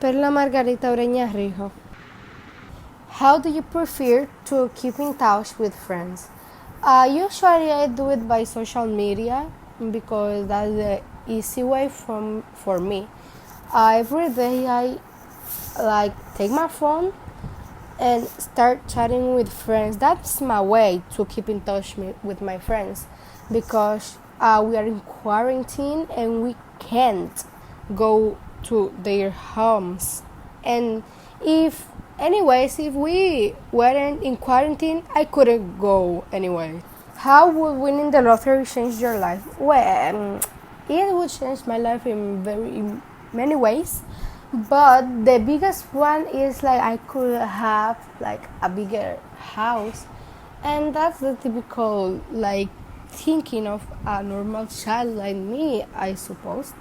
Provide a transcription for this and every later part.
Perla Margarita Ureña Rijo. How do you prefer to keep in touch with friends? Usually I do it by social media because that's the easy way for me. Every day I take my phone and start chatting with friends. That's my way to keep in touch with my friends because we are in quarantine and we can't go to their homes. And if if we weren't in quarantine, I couldn't go anyway. How would winning the lottery change your life? Well, it would change my life in many ways, but the biggest one is like I could have like a bigger house, and that's the typical like thinking of a normal child like me, I suppose.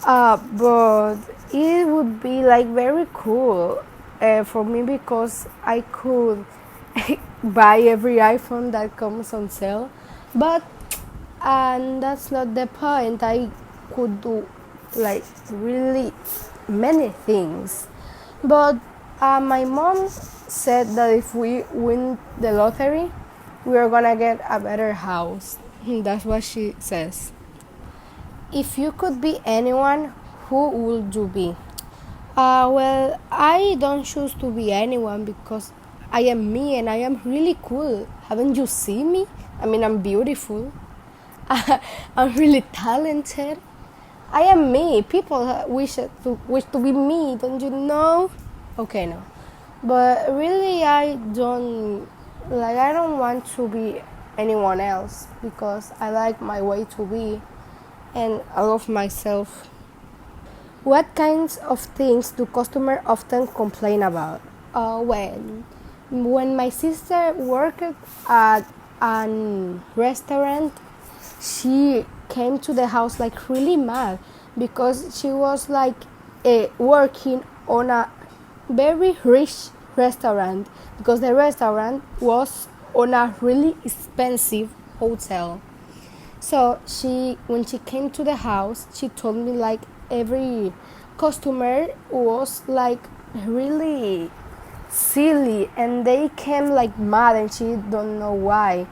But it would be like very cool for me because I could buy every iPhone that comes on sale, but and that's not the point. I could do like really many things, but my mom said that if we win the lottery, we are gonna get a better house. That's what she says. If you could be anyone, who would you be? Well, I don't choose to be anyone because I am me and I am really cool. Haven't you seen me? I mean, I'm beautiful. I'm really talented. I am me. People wish to be me, don't you know? Okay, no. But really, I don't want to be anyone else because I like my way to be and I love myself. What kinds of things do customers often complain about? When my sister worked at a restaurant, she came to the house like really mad because she was like working on a very rich restaurant because the restaurant was on a really expensive hotel. So when she came to the house, she told me like every customer was like really silly and they came like mad and she don't know why.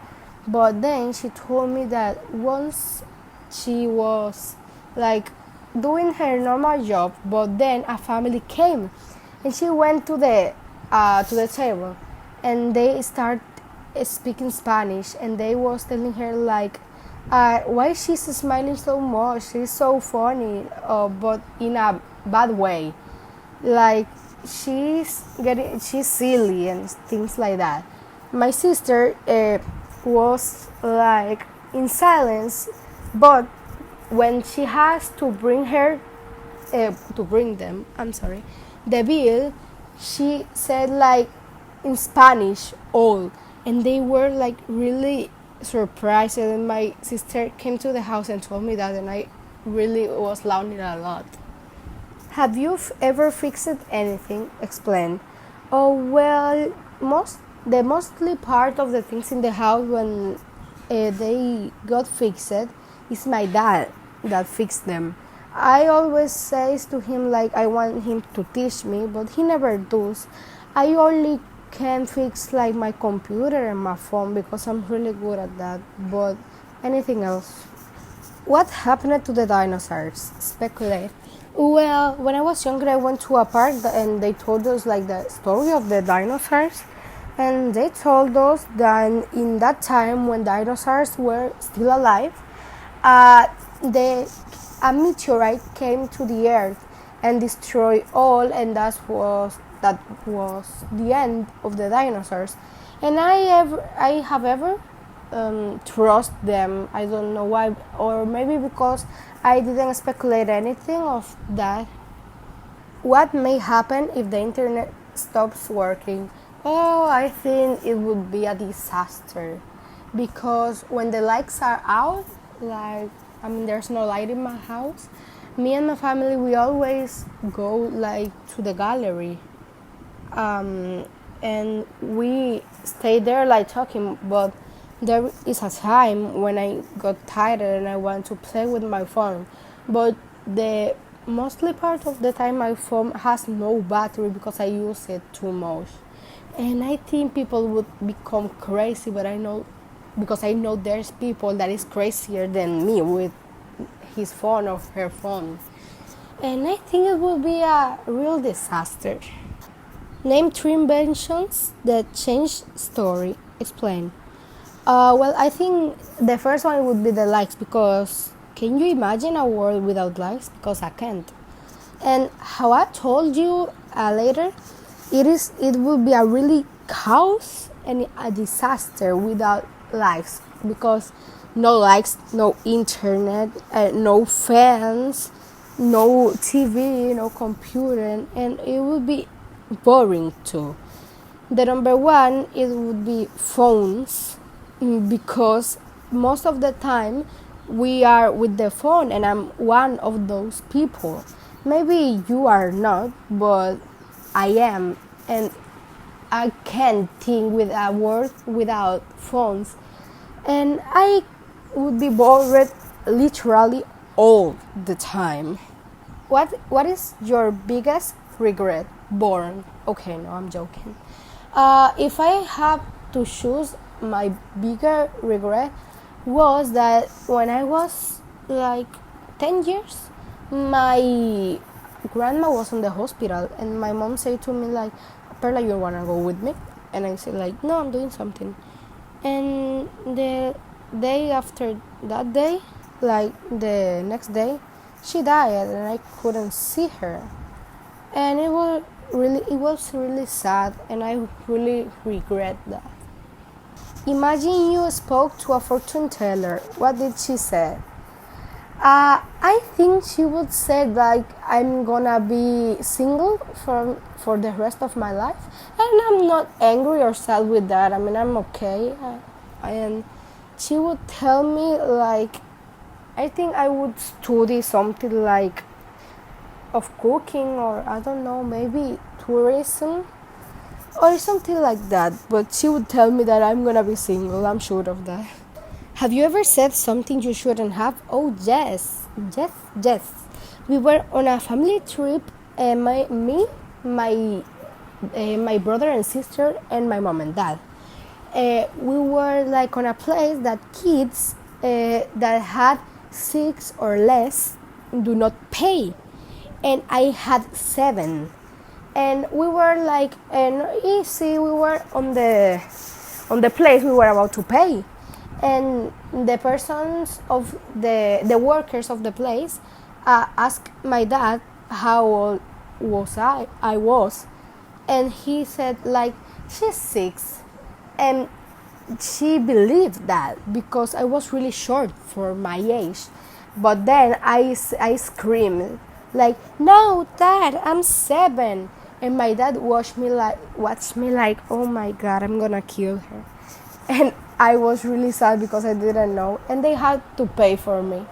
But then she told me that once she was like doing her normal job, but then a family came and she went to the table and they start speaking Spanish and they was telling her like why she's smiling so much, she's so funny, but in a bad way, like she's silly and things like that. My sister was like in silence, but when she has to bring them, I'm sorry, the bill, she said like in Spanish all, and they were like really surprised. And my sister came to the house and told me that, and I really was laughing a lot. Have you ever fixed anything? Explain. Oh well, the mostly part of the things in the house when they got fixed is my dad that fixed them. I always says to him like I want him to teach me, but he never does. I only can fix like my computer and my phone because I'm really good at that, but anything else. What happened to the dinosaurs? Speculate. Well, when I was younger, I went to a park and they told us like the story of the dinosaurs, and they told us that in that time when dinosaurs were still alive, a meteorite came to the earth and destroyed all, and that was the end of the dinosaurs. And I have ever trust them. I don't know why, or maybe because I didn't speculate anything of that. What may happen if the internet stops working? Oh, I think it would be a disaster because when the lights are out, there's no light in my house. Me and my family, we always go like to the gallery, and we stay there like talking. But there is a time when I got tired and I want to play with my phone, but the mostly part of the time my phone has no battery because I use it too much. And I think people would become crazy, but I know because I know there's people that is crazier than me with his phone or her phone. And I think it would be a real disaster. Name three inventions that changed story. Explain. Well, I think the first one would be the likes because can you imagine a world without likes? Because I can't. And how I told you later, it will be a really chaos and a disaster without likes because no likes, no internet, no fans, no TV, no computer, and it would be boring too. The number one it would be phones because most of the time we are with the phone and I'm one of those people. Maybe you are not, but I am, and I can't think with a word without phones. And I would be bored literally all the time. What is your biggest regret? Born. Okay, no, I'm joking. If I have to choose, my bigger regret was that when I was like 10 years, my grandma was in the hospital and my mom said to me like, Perla, you wanna go with me? And I said like, no, I'm doing something. And the day after that day, like the next day, she died and I couldn't see her. And it was really sad and I really regret that. Imagine you spoke to a fortune teller. What did she say? I think she would say like I'm gonna be single for the rest of my life, and I'm not angry or sad with that. I mean I'm okay, and she would tell me like I think I would study something like of cooking or I don't know maybe tourism or something like that. But she would tell me that I'm gonna be single. I'm sure of that. Have you ever said something you shouldn't have? Oh yes, yes, yes. We were on a family trip, my brother and sister, and my mom and dad. We were like on a place that kids that had 6 or less do not pay, and I had 7, and we were like, and easy. We were on the place we were about to pay, and the persons of the workers of the place asked my dad how old was I was, and he said like she's 6, and she believed that because I was really short for my age. But then I screamed like, no dad, I'm 7. And my dad watched me like, oh my god, I'm gonna kill her. And I was really sad because I didn't know, and they had to pay for me.